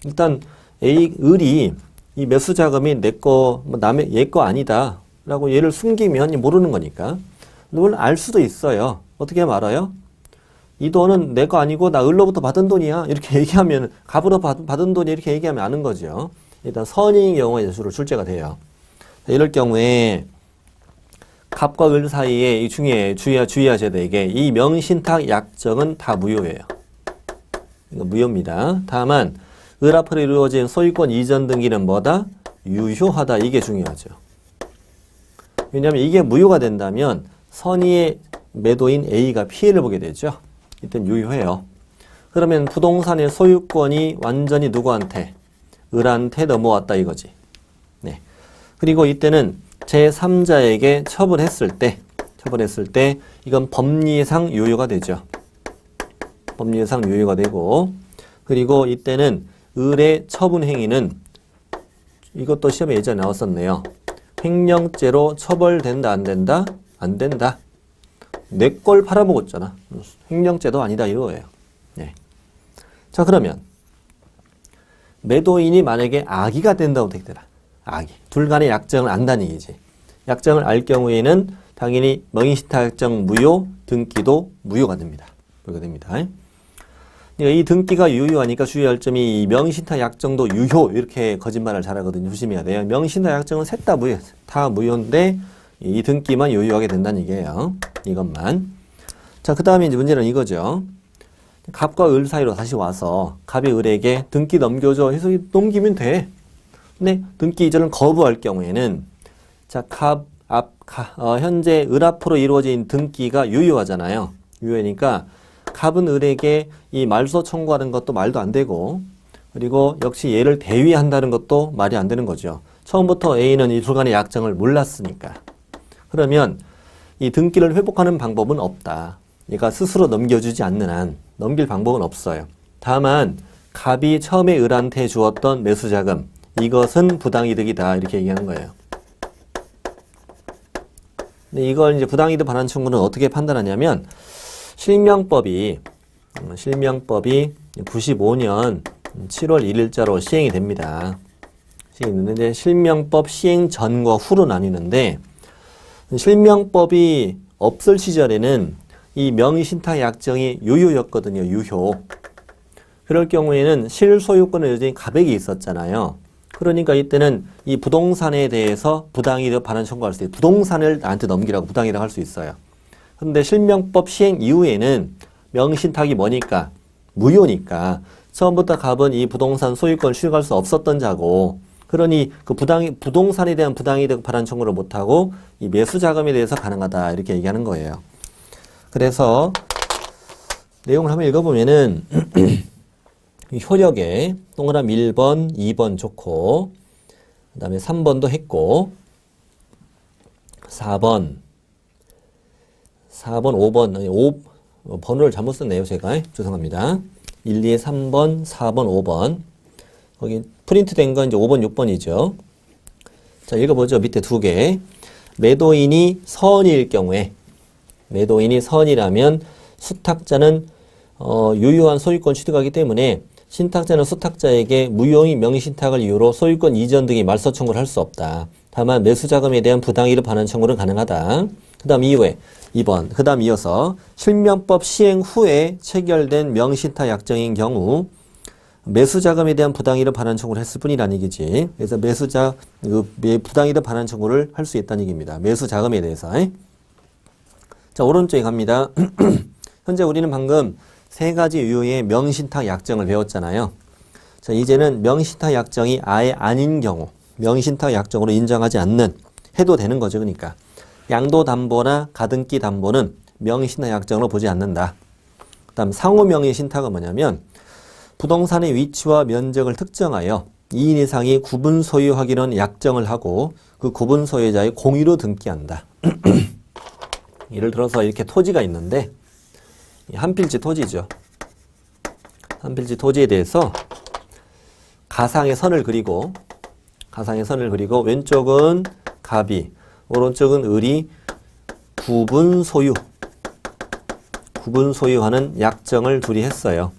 일단 을이 이 매수 자금이 얘 거 아니다 라고 얘를 숨기면 모르는 거니까. 물론 알 수도 있어요. 어떻게 말아요? 이 돈은 내 거 아니고 나 을로부터 받은 돈이야 이렇게 얘기하면, 갑으로 받은 돈이 이렇게 얘기하면 아는 거죠. 일단 선의인 경우에 주로 출제가 돼요. 이럴 경우에 갑과 을 사이에 이 중에 주의하셔야 돼. 이 명신탁 약정은 다 무효예요. 이거 무효입니다. 다만 을 앞으로 이루어진 소유권 이전 등기는 뭐다? 유효하다. 이게 중요하죠. 왜냐하면 이게 무효가 된다면 선의의 매도인 A가 피해를 보게 되죠. 이땐 유효해요. 그러면 부동산의 소유권이 완전히 누구한테? 을한테 넘어왔다 이거지. 네. 그리고 이때는 제3자에게 처분했을 때 이건 법리상 유효가 되죠. 법리상 유효가 되고, 그리고 이때는 을의 처분 행위는 이것도 시험에 예전에 나왔었네요. 횡령죄로 처벌된다 안 된다? 안 된다. 내 걸 팔아먹었잖아. 횡령죄도 아니다 이거예요. 네. 자, 그러면 매도인이 만약에 악의가 된다고 어떻게 되나? 악의. 둘 간의 약정을 안다는 얘기지. 약정을 알 경우에는 당연히 명의신탁 약정 무효, 등기도 무효가 됩니다. 무효가 됩니다. 그러니까 이 등기가 유효하니까 주의할 점이 이 명의신탁 약정도 유효 이렇게 거짓말을 잘하거든요. 조심해야 돼요. 명의신탁 약정은 셋 다 무효, 다 무효인데 이 등기만 유효하게 된다는 얘기예요. 이것만. 자, 그 다음에 이제 문제는 이거죠. 갑과 을 사이로 다시 와서 갑이 을에게 등기 넘겨줘 해서 넘기면 돼. 근데 등기 이전을 거부할 경우에는 자, 현재 을 앞으로 이루어진 등기가 유효하잖아요. 유효니까 갑은 을에게 이 말소 청구하는 것도 말도 안 되고, 그리고 역시 얘를 대위한다는 것도 말이 안 되는 거죠. 처음부터 A는 이 둘 간의 약정을 몰랐으니까. 그러면 이 등기를 회복하는 방법은 없다. 얘가 스스로 넘겨주지 않는 한 넘길 방법은 없어요. 다만 갑이 처음에 을한테 주었던 매수자금, 이것은 부당이득이다 이렇게 얘기하는 거예요. 근데 이걸 이제 부당이득 반환 청구는 어떻게 판단하냐면 실명법이 95년 7월 1일자로 시행이 됩니다. 시행이 되는데 실명법 시행 전과 후로 나뉘는데, 실명법이 없을 시절에는 이 명의신탁 약정이 유효였거든요. 유효. 그럴 경우에는 실소유권의 여전히 갑에게 있었잖아요. 그러니까 이때는 이 부동산에 대해서 부당이득 반환 청구할 수 있어요. 부동산을 나한테 넘기라고 부당이득 할 수 있어요. 근데 실명법 시행 이후에는 명신탁이 뭐니까? 무효니까 처음부터 갑은 이 부동산 소유권 취득할 수 없었던 자고, 그러니 그 부동산에 대한 부당이득 반환 청구를 못하고 이 매수자금에 대해서 가능하다 이렇게 얘기하는 거예요. 그래서 내용을 한번 읽어보면은 효력에 동그라미 1번, 2번 좋고, 그 다음에 3번도 했고, 4번, 5번, 번호를 잘못 썼네요, 제가. 죄송합니다. 1, 2, 3번, 4번, 5번. 거기 프린트 된 건 이제 5번, 6번이죠. 자, 읽어보죠. 밑에 두 개. 매도인이 선일 경우에, 매도인이 선이라면 수탁자는 유효한 소유권 취득하기 때문에 신탁자는 수탁자에게 무효의 명신탁을 이유로 소유권 이전 등의 말소 청구를 할 수 없다. 다만 매수자금에 대한 부당이득 반환 청구는 가능하다. 그 다음 이후에 2번, 그 다음 이어서 실명법 시행 후에 체결된 명신탁 약정인 경우 매수자금에 대한 부당이득 반환 청구를 했을 뿐이라는 얘기지. 그래서 부당이득 반환 청구를 할 수 있다는 얘기입니다. 매수자금에 대해서. 자, 오른쪽에 갑니다. 현재 우리는 방금 세 가지 유효의 명신탁 약정을 배웠잖아요. 자, 이제는 명신탁 약정이 아예 아닌 경우, 명신탁 약정으로 인정하지 않는, 해도 되는 거죠. 그러니까 양도담보나 가등기 담보는 명신탁 약정으로 보지 않는다. 그 다음 상호 명의신탁은 뭐냐면 부동산의 위치와 면적을 특정하여 2인 이상이 구분 소유하기는 약정을 하고 그 구분 소유자의 공유로 등기한다. 예를 들어서 이렇게 토지가 있는데 한 필지 토지죠. 한 필지 토지에 대해서 가상의 선을 그리고 왼쪽은 갑이, 오른쪽은 을이 구분 소유하는 약정을 둘이 했어요.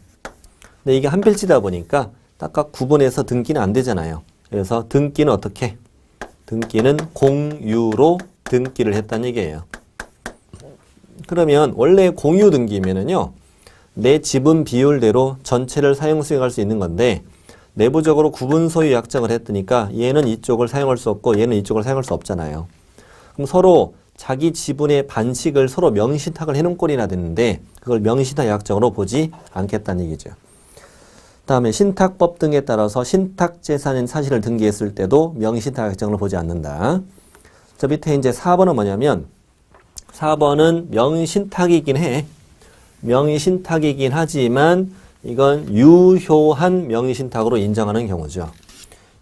근데 이게 한 필지다 보니까 딱딱 구분해서 등기는 안 되잖아요. 그래서 등기는 어떻게? 등기는 공유로 등기를 했다는 얘기예요. 그러면 원래 공유 등기면은요, 내 지분 비율대로 전체를 사용 수행할 수 있는 건데 내부적으로 구분 소유 약정을 했으니까 얘는 이쪽을 사용할 수 없고 얘는 이쪽을 사용할 수 없잖아요. 그럼 서로 자기 지분의 반씩을 서로 명신탁을 해놓은 꼴이나 됐는데 그걸 명신탁 약정으로 보지 않겠다는 얘기죠. 다음에 신탁법 등에 따라서 신탁재산인 사실을 등기했을 때도 명신탁 약정으로 보지 않는다. 저 밑에 이제 4번은 뭐냐면 4번은 명신탁이긴 해. 명신탁이긴 하지만 이건 유효한 명신탁으로 인정하는 경우죠.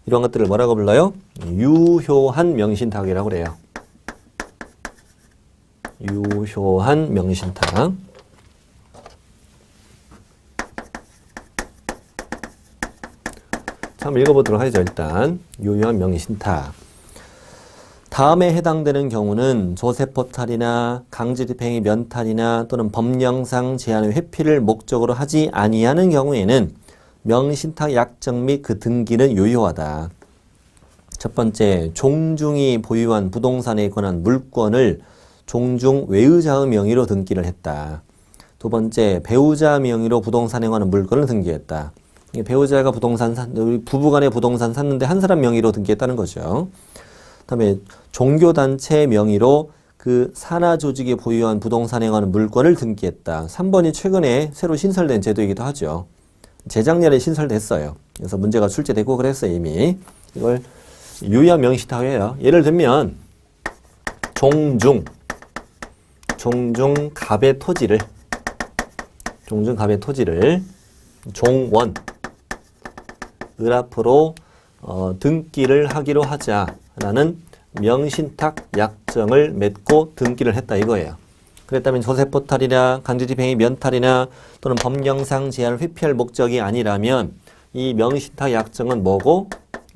이런 것들을 뭐라고 불러요? 유효한 명신탁이라고 그래요. 유효한 명신탁. 자, 한번 읽어보도록 하죠. 일단 유효한 명신탁. 다음에 해당되는 경우는 조세포탈이나 강제집행의 면탈이나 또는 법령상 제한의 회피를 목적으로 하지 아니하는 경우에는 명신탁 약정 및 그 등기는 유효하다. 첫 번째, 종중이 보유한 부동산에 관한 물권을 종중 외의자의 명의로 등기를 했다. 두 번째, 배우자 명의로 부동산에 관한 물건을 등기했다. 배우자가 부부간에 부동산 샀는데 한 사람 명의로 등기했다는 거죠. 그다음에 종교단체 명의로 그 산하조직이 보유한 부동산에 관한 물건을 등기했다. 3번이 최근에 새로 신설된 제도이기도 하죠. 재작년에 신설됐어요. 그래서 문제가 출제되고 그랬어요, 이미. 이걸 유효한 명신탁이에요. 예를 들면 종중갑의 토지를 종원 을 앞으로 등기를 하기로 하자라는 명신탁 약정을 맺고 등기를 했다 이거예요. 그랬다면 조세포탈이나 강제집행의 면탈이나 또는 법령상 제한을 회피할 목적이 아니라면 이 명신탁 약정은 뭐고?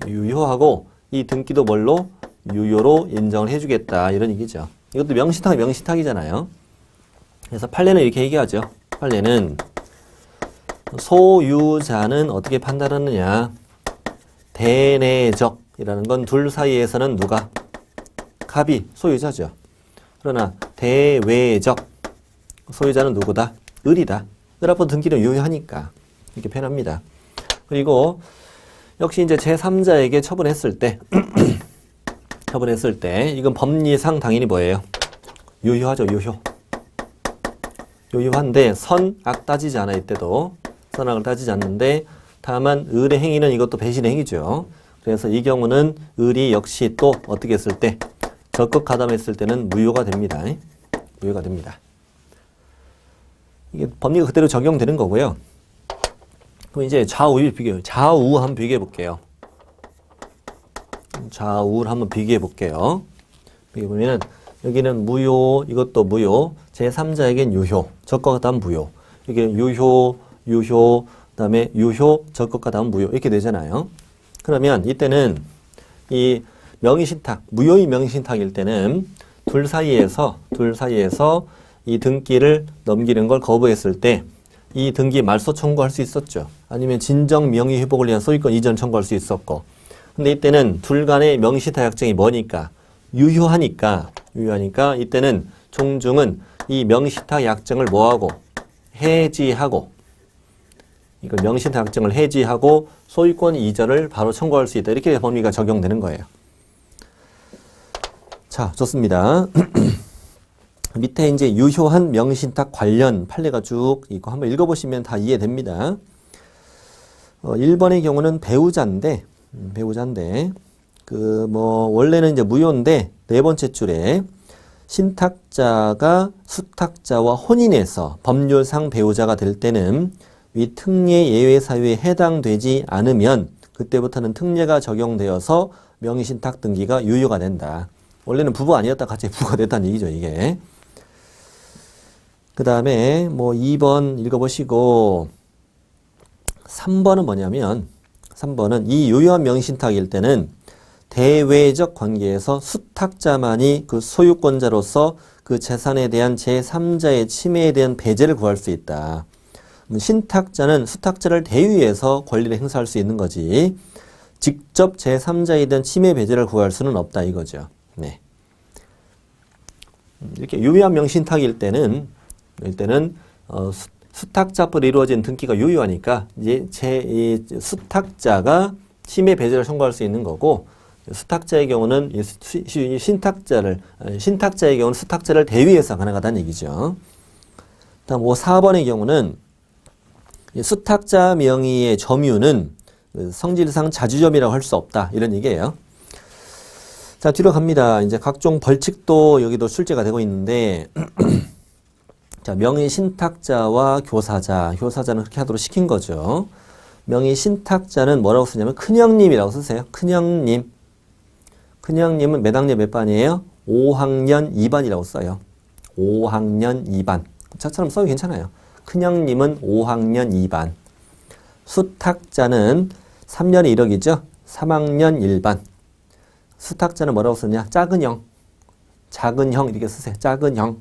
유효하고 이 등기도 뭘로? 유효로 인정을 해주겠다 이런 얘기죠. 이것도 명신탁이잖아요. 그래서 판례는 이렇게 얘기하죠. 판례는 소유자는 어떻게 판단하느냐? 대내적이라는 건 둘 사이에서는 누가? 갑이 소유자죠. 그러나 대외적 소유자는 누구다? 을이다. 을 앞으로 등기는 유효하니까 이렇게 표현합니다. 그리고 역시 이제 제3자에게 처분했을 때, 처분했을 때, 이건 법리상 당연히 뭐예요? 유효하죠, 유효. 유효한데, 선악 따지지 않아, 이때도. 선악을 따지지 않는데, 다만, 을의 행위는 이것도 배신의 행위죠. 그래서 이 경우는 을이 역시 또 어떻게 했을 때, 적극 가담했을 때는 무효가 됩니다. 무효가 됩니다. 이게 법리가 그대로 적용되는 거고요. 그럼 이제 좌우를 비교해요. 좌우 한번 비교해 볼게요. 좌우를 한번 비교해 볼게요. 비교해 보면은 여기는 무효, 이것도 무효, 제3자에겐 유효, 적과 같다면 무효. 여기는 유효, 유효, 그다음에 유효, 적과 같다면 무효 이렇게 되잖아요. 그러면 이때는 이 명의신탁, 무효의 명의신탁일 때는 둘 사이에서 이 등기를 넘기는 걸 거부했을 때 이 등기 말소 청구할 수 있었죠. 아니면 진정 명의 회복을 위한 소유권 이전 청구할 수 있었고. 근데 이때는 둘 간의 명의신탁 약정이 뭐니까? 유효하니까 이때는 종중은 이 명의신탁 약정을 뭐하고? 해지하고. 이걸 명의신탁 약정을 해지하고 소유권 이전을 바로 청구할 수 있다. 이렇게 법리가 적용되는 거예요. 자, 좋습니다. 밑에 이제 유효한 명의신탁 관련 판례가 쭉 있고 한번 읽어보시면 다 이해됩니다. 1번의 경우는 배우자인데 원래는 이제 무효인데 네 번째 줄에 신탁자가 수탁자와 혼인해서 법률상 배우자가 될 때는 위 특례 예외 사유에 해당되지 않으면 그때부터는 특례가 적용되어서 명의신탁 등기가 유효가 된다. 원래는 부부 아니었다 갑자기 부부가 됐다는 얘기죠, 이게. 그 다음에 2번 읽어보시고 3번은 뭐냐면 3번은 이 유효한 명의신탁일 때는 대외적 관계에서 수탁자만이 그 소유권자로서 그 재산에 대한 제3자의 침해에 대한 배제를 구할 수 있다. 신탁자는 수탁자를 대위해서 권리를 행사할 수 있는 거지 직접 제3자에 대한 침해 배제를 구할 수는 없다 이거죠. 네. 이렇게 유효한 명의신탁일 때는 수탁자법으로 이루어진 등기가 유효하니까 이제 수탁자가 침해 배제를 청구할 수 있는 거고 수탁자의 경우는 신탁자의 경우는 수탁자를 대위해서 가능하다는 얘기죠. 다음 4번의 경우는 수탁자 명의의 점유는 성질상 자주점이라고 할 수 없다 이런 얘기예요. 자, 뒤로 갑니다. 이제 각종 벌칙도 여기도 출제가 되고 있는데 자, 명의 신탁자와 교사자는 그렇게 하도록 시킨 거죠. 명의 신탁자는 뭐라고 쓰냐면 큰형님이라고 쓰세요. 큰형님. 큰형님은 몇 학년 몇 반이에요? 5학년 2반이라고 써요. 5학년 2반. 저처럼 써도 괜찮아요. 큰형님은 5학년 2반. 수탁자는 3년에 1억이죠. 3학년 1반. 수탁자는 뭐라고 쓰냐? 작은 형. 작은 형 이렇게 쓰세요. 작은 형.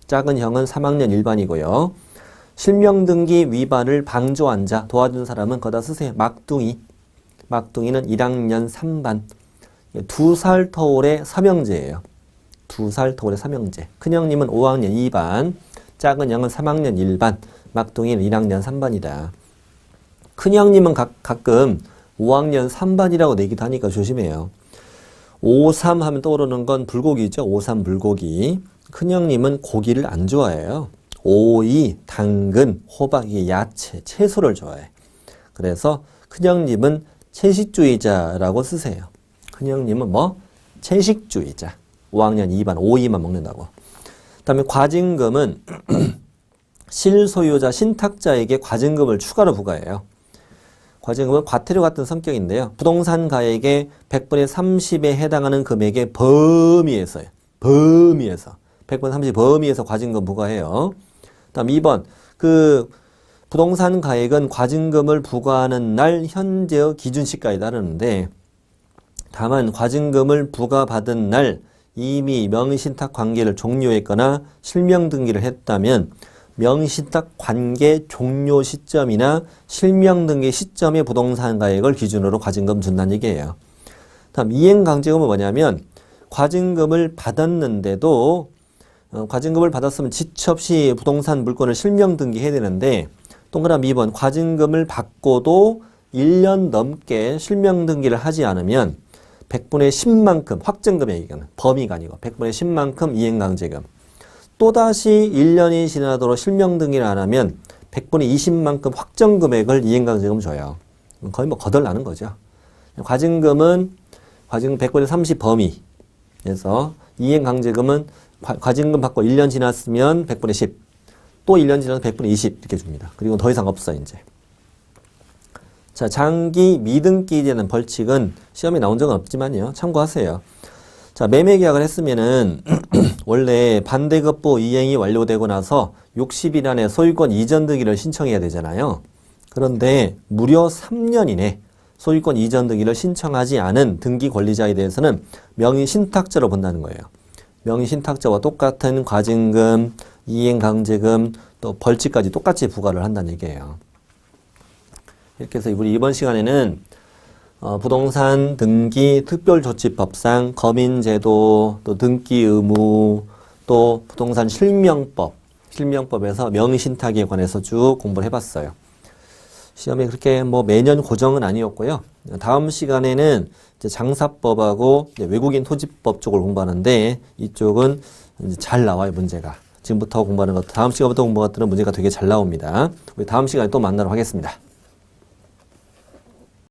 작은 형은 3학년 1반이고요. 실명등기 위반을 방조한 자, 도와준 사람은 거기다 쓰세요. 막둥이. 막둥이는 1학년 3반. 2살 터울의 삼형제예요. 2살 터울의 삼형제. 큰형님은 5학년 2반, 작은 형은 3학년 1반, 막둥이는 1학년 3반이다. 큰형님은 가끔 5학년 3반이라고 내기도 하니까 조심해요. 5.3 하면 떠오르는 건 불고기죠. 5.3 불고기. 큰형님은 고기를 안 좋아해요. 오이, 당근, 호박, 이게 야채, 채소를 좋아해. 그래서 큰형님은 채식주의자라고 쓰세요. 큰형님은 채식주의자. 5학년 2반, 오이만 먹는다고. 그 다음에 과징금은 실소유자, 신탁자에게 과징금을 추가로 부과해요. 과징금은 과태료 같은 성격인데요. 부동산 가액의 100분의 30에 해당하는 금액의 범위에서요. 범위에서. 100분의 30 범위에서 과징금 부과해요. 다음 2번. 부동산 가액은 과징금을 부과하는 날 현재의 기준시가에 따르는데 다만 과징금을 부과받은 날 이미 명의신탁 관계를 종료했거나 실명등기를 했다면 명의신탁 관계 종료 시점이나 실명등기 시점의 부동산 가액을 기준으로 과징금 준다는 얘기예요. 다음 이행강제금은 뭐냐면 과징금을 받았는데도 과징금을 받았으면 지체 없이 부동산 물건을 실명등기해야 되는데 동그라미 2번 과징금을 받고도 1년 넘게 실명 등기를 하지 않으면 100분의 10만큼 확정금액이건 범위가 아니고 100분의 10만큼 이행강제금. 또다시 1년이 지나도록 실명 등기를 안 하면 100분의 20만큼 확정금액을 이행강제금 줘요. 거의 뭐 거덜나는 거죠. 과징금은 과징금 100분의 30 범위. 그래서 이행강제금은 과징금 받고 1년 지났으면 100분의 10. 또 1년 지나서 100분의 20 이렇게 줍니다. 그리고 더 이상 없어 이제. 자, 장기 미등기에 대한 벌칙은 시험에 나온 적은 없지만요. 참고하세요. 자, 매매계약을 했으면은 원래 반대급부 이행이 완료되고 나서 60일 안에 소유권 이전 등기를 신청해야 되잖아요. 그런데 무려 3년 이내 소유권 이전 등기를 신청하지 않은 등기 권리자에 대해서는 명의신탁자로 본다는 거예요. 명의신탁자와 똑같은 과징금, 이행강제금, 또 벌칙까지 똑같이 부과를 한다는 얘기예요. 이렇게 해서 우리 이번 시간에는 부동산 등기 특별조치법상 거민제도, 또 등기 의무, 또 부동산 실명법에서 명의신탁에 관해서 쭉 공부를 해봤어요. 시험에 그렇게 뭐 매년 고정은 아니었고요. 다음 시간에는 이제 장사법하고 이제 외국인 토지법 쪽을 공부하는데 이쪽은 이제 잘 나와요, 문제가. 지금부터 공부하는 것, 다음 시간부터 공부하는 것들은 문제가 되게 잘 나옵니다. 우리 다음 시간에 또 만나러 하겠습니다.